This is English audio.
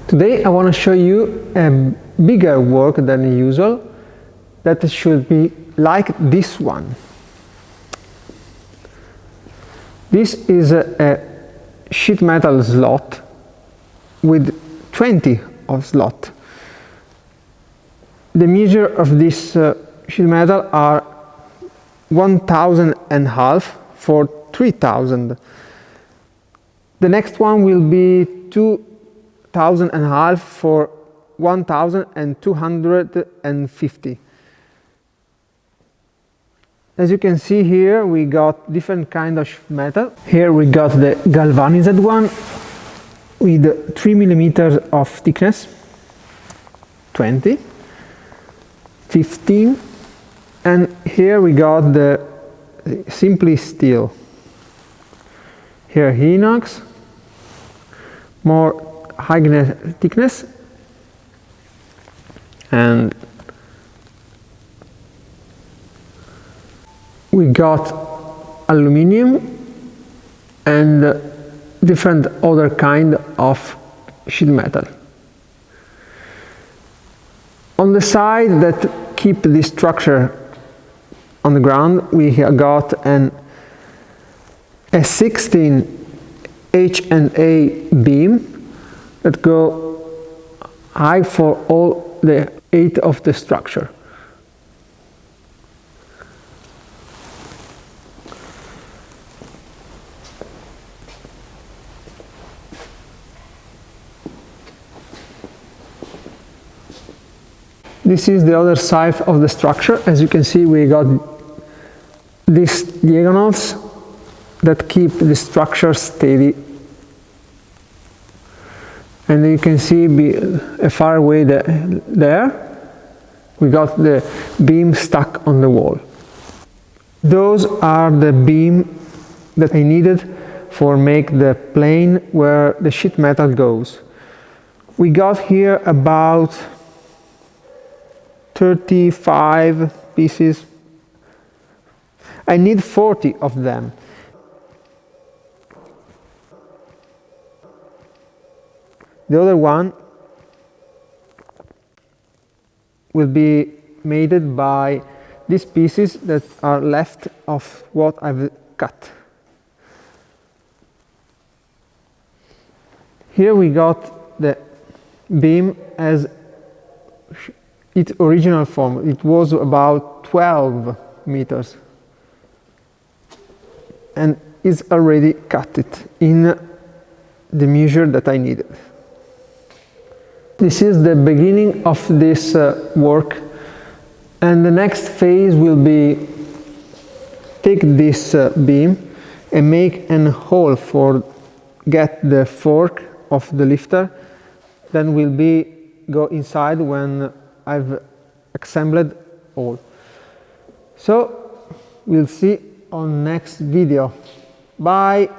Today I want to show you a bigger work than usual that should be like this one. This is a sheet metal slot with 20 of slot. The measure of this sheet metal are 1,500 for 3,000. The next one will be 2,500 for 1,250. As you can see here, we got different kind of sheet metal. Here we got the galvanized one with 3 millimeters of thickness, 20, 15, and here we got the simply steel. Here inox, more high thickness, and we got aluminium and different other kind of sheet metal. On the side that keep this structure on the ground, we got a 16 H&A beam that go high for all the 8 of the structure. This is the other side of the structure. As you can see, we got these diagonals that keep the structure steady. And you can see far away there, we got the beam stuck on the wall. Those are the beam that I needed for make the plane where the sheet metal goes. We got here about 35 pieces. I need 40 of them. The other one will be made by these pieces that are left of what I've cut. Here we got the beam as its original form. It was about 12 meters and is already cut it in the measure that I needed. This is the beginning of this work, and the next phase will be take this beam and make a hole for get the fork of the lifter. Then will be go inside when I've assembled all. So we'll see on next video. Bye.